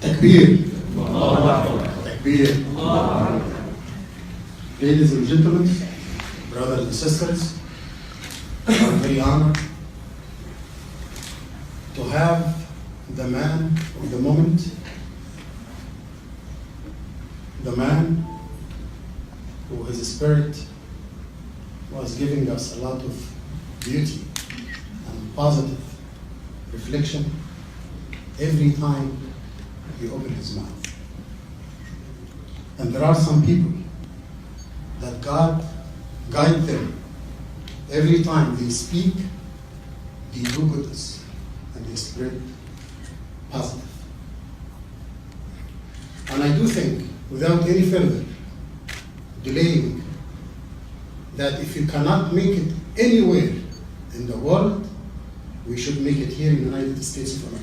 Takbir. Takbir. Ladies and gentlemen, brothers and sisters, I'm very honored to have the man of the moment, the man who his spirit was giving us a lot of beauty and positive reflection every time he opened his mouth. And there are some people that God guide them every time they speak, they do goodness and they spread positive. And I do think, without any further delaying, that if you cannot make it anywhere in the world, we should make it here in the United States of America.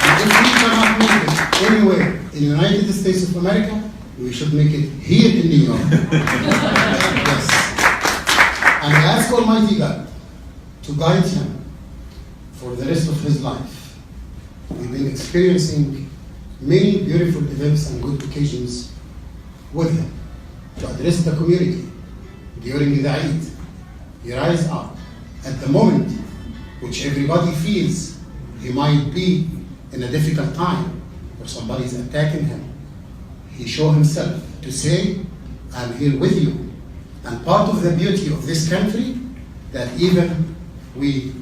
And if we cannot make it anywhere in the United States of America, we should make it here in New York. Yes. And I ask Almighty God to guide him for the rest of his life. We've been experiencing many beautiful events and good occasions with him to address the community during the Eid. He rise up at the moment which everybody feels he might be in a difficult time or somebody is attacking him. He show himself to say, I'm here with you. And part of the beauty of this country, that even we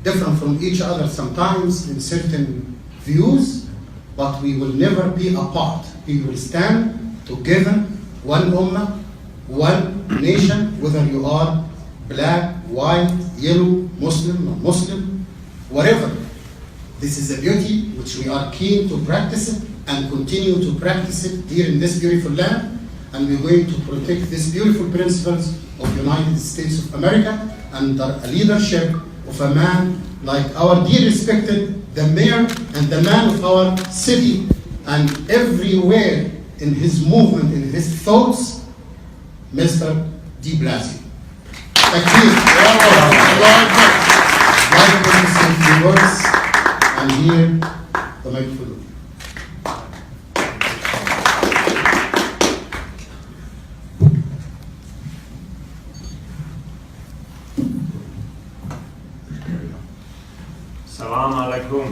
different from each other sometimes in certain views, but we will never be apart. We will stand together, one ummah, one nation, whether you are black, white, yellow, Muslim, non-Muslim, whatever. This is a beauty which we are keen to practice it and continue to practice it here in this beautiful land. And we're going to protect these beautiful principles of the United States of America under a leadership of a man like our dear respected, the mayor and the man of our city, and everywhere in his movement, in his thoughts, Mr. de Blasio. Thank you. Like to say a few words, and here the microphone. Salam alaikum.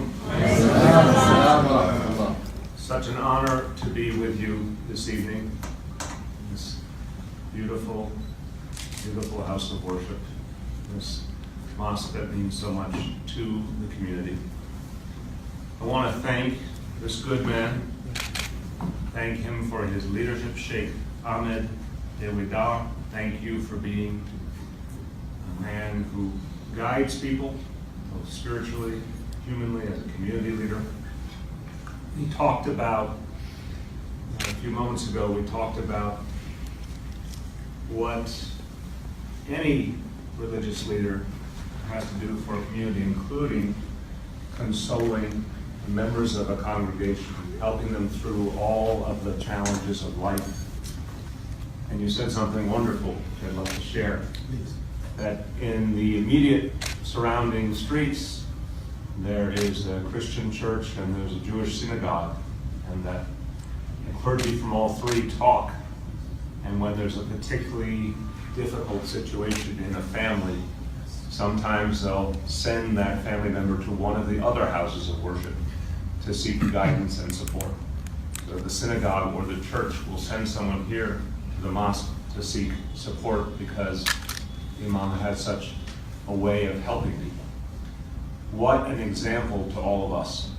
Such an honor to be with you this evening in this beautiful, beautiful house of worship, this mosque that means so much to the community. I want to thank this good man, thank him for his leadership, Sheikh Ahmed Yezor. Thank you for being a man who guides people, both spiritually, humanly, as a community leader. We talked about, a few moments ago, we talked about what any religious leader has to do for a community, including consoling members of a congregation, helping them through all of the challenges of life. And you said something wonderful, which I'd love to share. That in the immediate surrounding streets, there is a Christian church and there's a Jewish synagogue, and that clergy from all three talk. And when there's a particularly difficult situation in a family, sometimes they'll send that family member to one of the other houses of worship to seek guidance and support. So the synagogue or the church will send someone here to the mosque to seek support because the Imam has such a way of helping people. What an example to all of us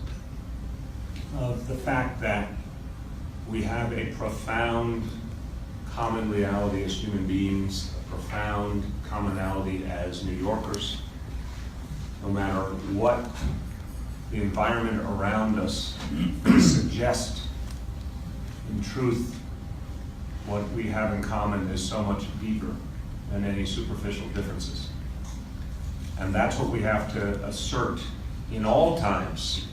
of the fact that we have a profound common reality as human beings, a profound commonality as New Yorkers. No matter what the environment around us suggests, in truth, what we have in common is so much deeper than any superficial differences. And that's what we have to assert in all times,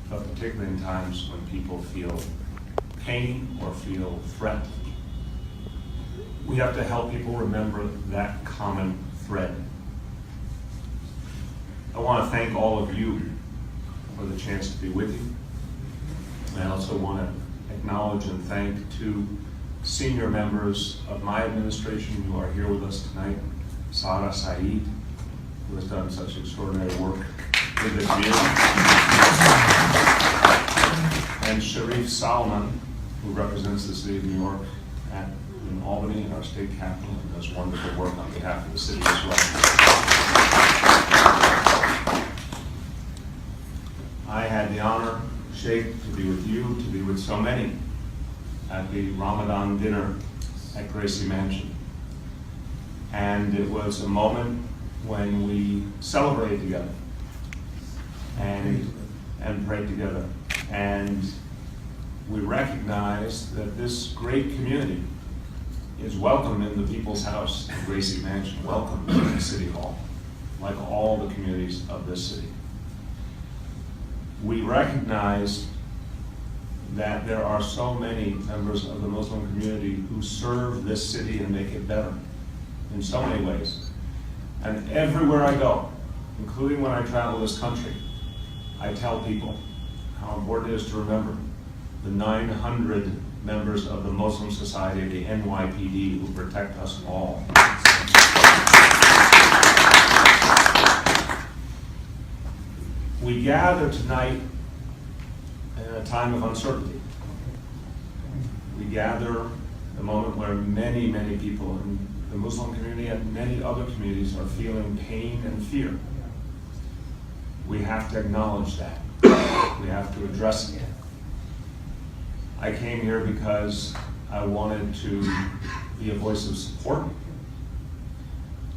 but particularly in times when people feel pain or feel threat. We have to help people remember that common thread. I want to thank all of you for the chance to be with you. And I also want to acknowledge and thank two senior members of my administration who are here with us tonight. Sarah Saeed, who has done such extraordinary work with the community, and Sharif Salman, who represents the city of New York in Albany, in our state capital, and does wonderful work on behalf of the city as well. I had the honor, Sheikh, to be with you, to be with so many at the Ramadan dinner at Gracie Mansion. And it was a moment when we celebrated together and prayed together. And we recognized that this great community is welcome in the People's House at Gracie Mansion, welcome in City Hall, like all the communities of this city. We recognized that there are so many members of the Muslim community who serve this city and make it better in so many ways. And everywhere I go, including when I travel this country, I tell people how important it is to remember the 900 members of the Muslim Society, the NYPD, who protect us all. We gather tonight in a time of uncertainty. We gather the moment where many, many people in the Muslim community and many other communities are feeling pain and fear. We have to acknowledge that. We have to address it. I came here because I wanted to be a voice of support,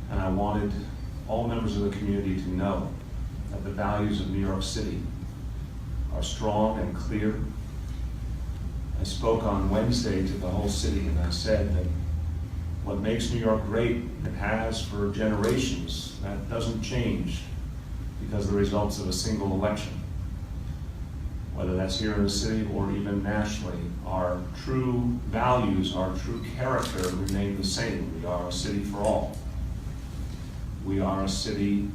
and I wanted all members of the community to know that the values of New York City are strong and clear. I spoke on Wednesday to the whole city, and I said that what makes New York great, it has for generations, that doesn't change because of the results of a single election. Whether that's here in the city or even nationally, our true values, our true character remain the same. We are a city for all. We are a city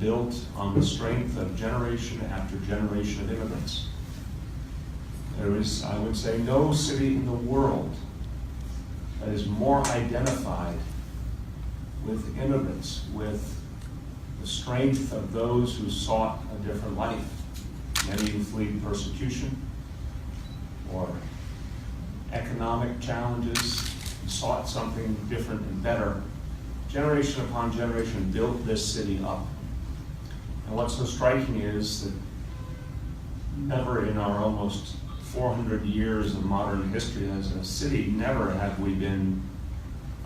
built on the strength of generation after generation of immigrants. There is, I would say, no city in the world that is more identified with immigrants, with the strength of those who sought a different life. Many who fled persecution or economic challenges, sought something different and better. Generation upon generation built this city up. And what's so striking is that never in our almost 400 years of modern history as a city, never have we been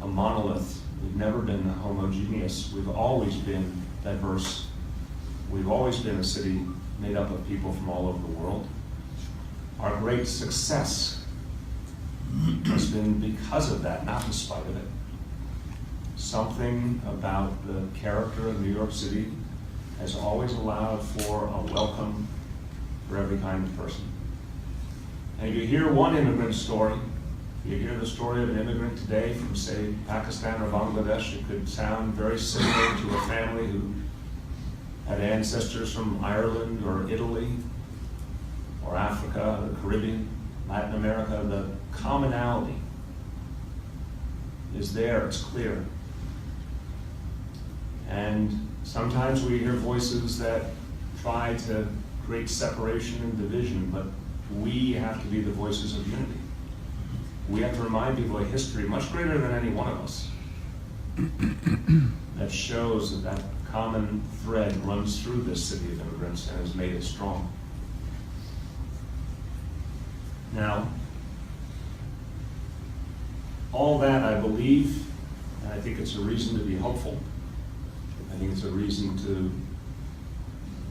a monolith. We've never been homogeneous. We've always been diverse. We've always been a city made up of people from all over the world. Our great success has been because of that, not in spite of it. Something about the character of New York City has always allowed for a welcome for every kind of person. And if you hear one immigrant story, if you hear the story of an immigrant today from, say, Pakistan or Bangladesh, it could sound very similar to a family who had ancestors from Ireland or Italy or Africa, the Caribbean, Latin America. The commonality is there, it's clear. And sometimes we hear voices that try to create separation and division, but we have to be the voices of unity. We have to remind people of history much greater than any one of us that shows that common thread runs through this city of immigrants and has made it strong. Now, all that I believe, and I think it's a reason to be hopeful. I think it's a reason to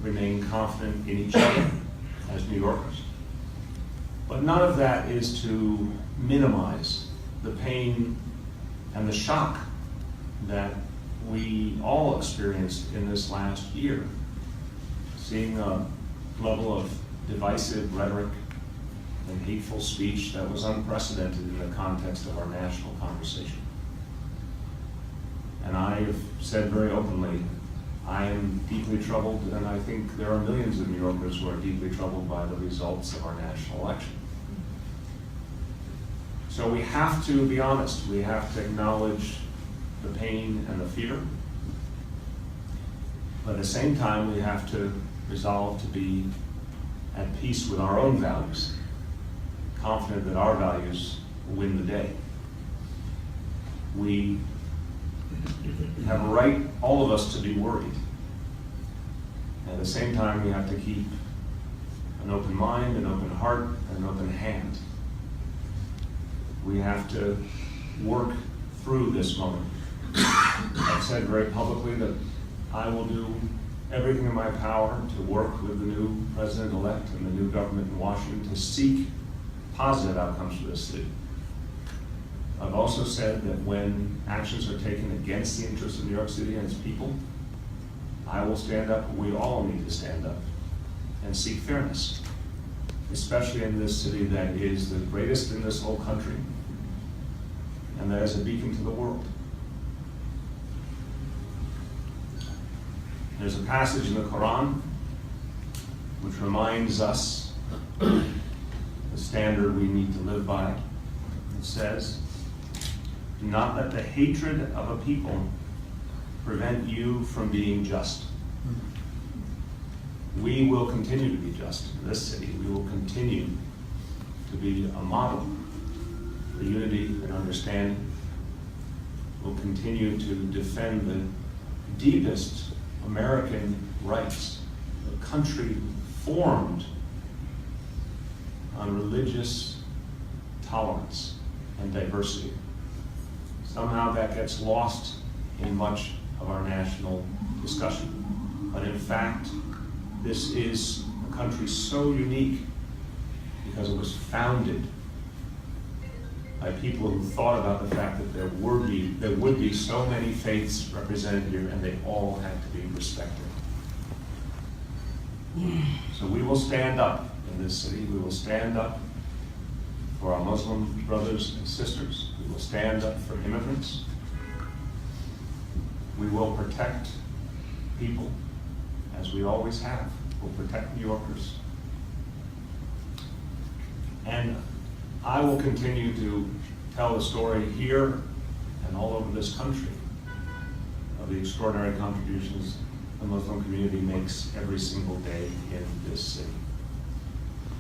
remain confident in each other as New Yorkers. But none of that is to minimize the pain and the shock that we all experienced in this last year, seeing a level of divisive rhetoric and hateful speech that was unprecedented in the context of our national conversation. And I have said very openly, I am deeply troubled, and I think there are millions of New Yorkers who are deeply troubled by the results of our national election. So we have to be honest. We have to acknowledge the pain and the fear. But at the same time, we have to resolve to be at peace with our own values, confident that our values will win the day. We have a right, all of us, to be worried. At the same time, we have to keep an open mind, an open heart, and an open hand. We have to work through this moment. I've said very publicly that I will do everything in my power to work with the new president-elect and the new government in Washington to seek positive outcomes for this city. I've also said that when actions are taken against the interests of New York City and its people, I will stand up. We all need to stand up and seek fairness, especially in this city that is the greatest in this whole country and that is a beacon to the world. There's a passage in the Quran which reminds us the standard we need to live by. It says, "Do not let the hatred of a people prevent you from being just." We will continue to be just in this city. We will continue to be a model for unity and understanding. We'll continue to defend the deepest American rights, a country formed on religious tolerance and diversity. Somehow that gets lost in much of our national discussion. But in fact, this is a country so unique because it was founded by people who thought about the fact that there would be so many faiths represented here, and they all had to be respected. So we will stand up in this city. We will stand up for our Muslim brothers and sisters. We will stand up for immigrants. We will protect people, as we always have. We'll protect New Yorkers. And I will continue to tell the story here and all over this country of the extraordinary contributions the Muslim community makes every single day in this city.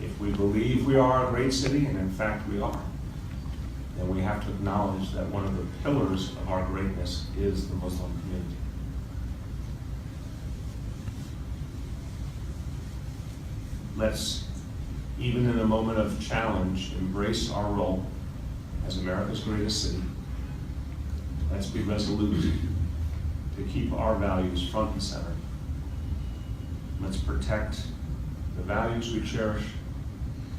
If we believe we are a great city, and in fact we are, then we have to acknowledge that one of the pillars of our greatness is the Muslim community. Let's, even in a moment of challenge, embrace our role as America's greatest city. Let's be resolute to keep our values front and center. Let's protect the values we cherish,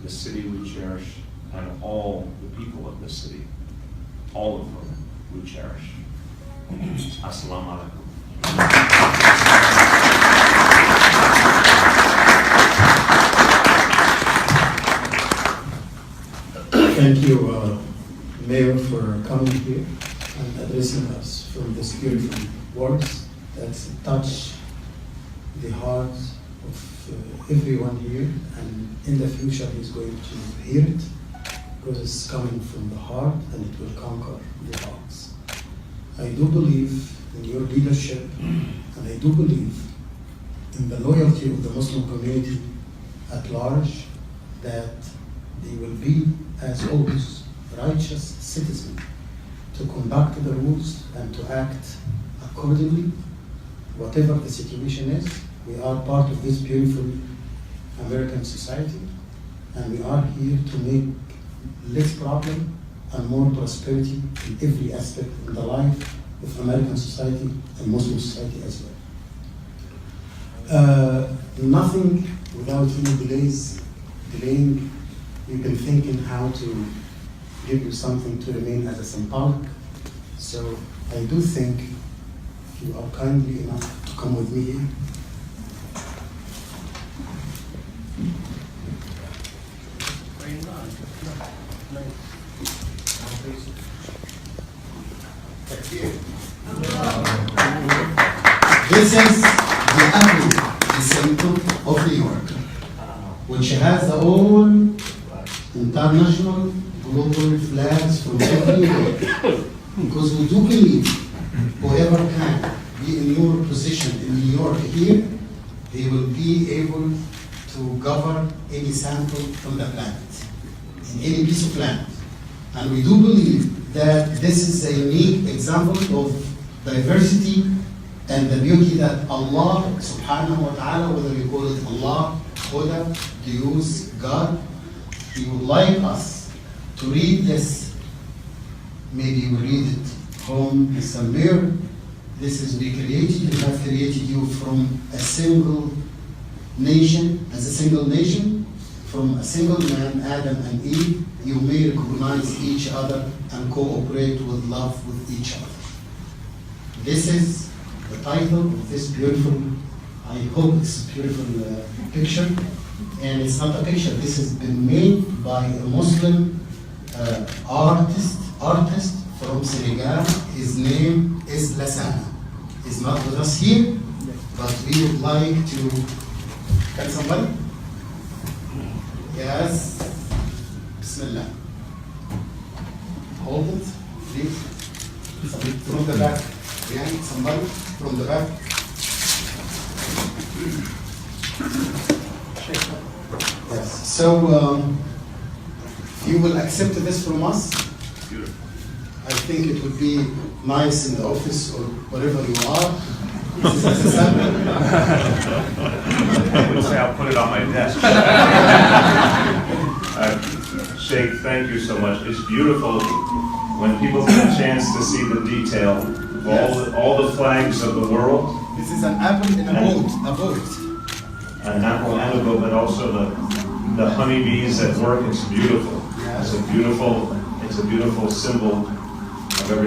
the city we cherish, and all the people of this city, all of whom we cherish. Assalamu alaikum. Thank you, Mayor, for coming here and addressing us from these beautiful words that touch the hearts of everyone here, and in the future he's going to hear it because it's coming from the heart and it will conquer the hearts. I do believe in your leadership, and I do believe in the loyalty of the Muslim community at large, that they will be, as always, righteous citizens to conduct the rules and to act accordingly, whatever the situation is. We are part of this beautiful American society, and we are here to make less problem and more prosperity in every aspect in the life of American society and Muslim society as well. Nothing without any delaying. We've been thinking how to give you something to remain as a symbolic. So I do think if you are kindly enough to come with me here. This is the apple, the symbol of New York, which has the own international global flags from everywhere. Because we do believe whoever can be in your position in New York here, they will be able to govern any sample from the planet, in any piece of land. And we do believe that this is a unique example of diversity and the beauty that Allah subhanahu wa ta'ala, whether you call it Allah, Buddha, Deus, God, He would like us to read this. Maybe we read it home in some mirror. This is we created, we have created you from a single nation, as a single nation, from a single man, Adam and Eve. You may recognize each other and cooperate with love with each other. This is the title of this beautiful, I hope it's a beautiful picture. And it's not a picture, this has been made by a Muslim artist from Senegal. His name is Lassana. He's not with us here, but we would like to, can somebody? Yes, Bismillah. Hold it, please. Somebody from the back. Yeah, somebody from the back. Yes, so you will accept this from us. I think it would be nice in the office or wherever you are. This is as a sample. I would say I'll put it on my desk. Sheikh, thank you so much. It's beautiful when people get a chance to see the detail of all the flags of the world. This is an apple in a boat. An apple and a boat, but also the honeybees at work. It's beautiful. It's a beautiful symbol of everything.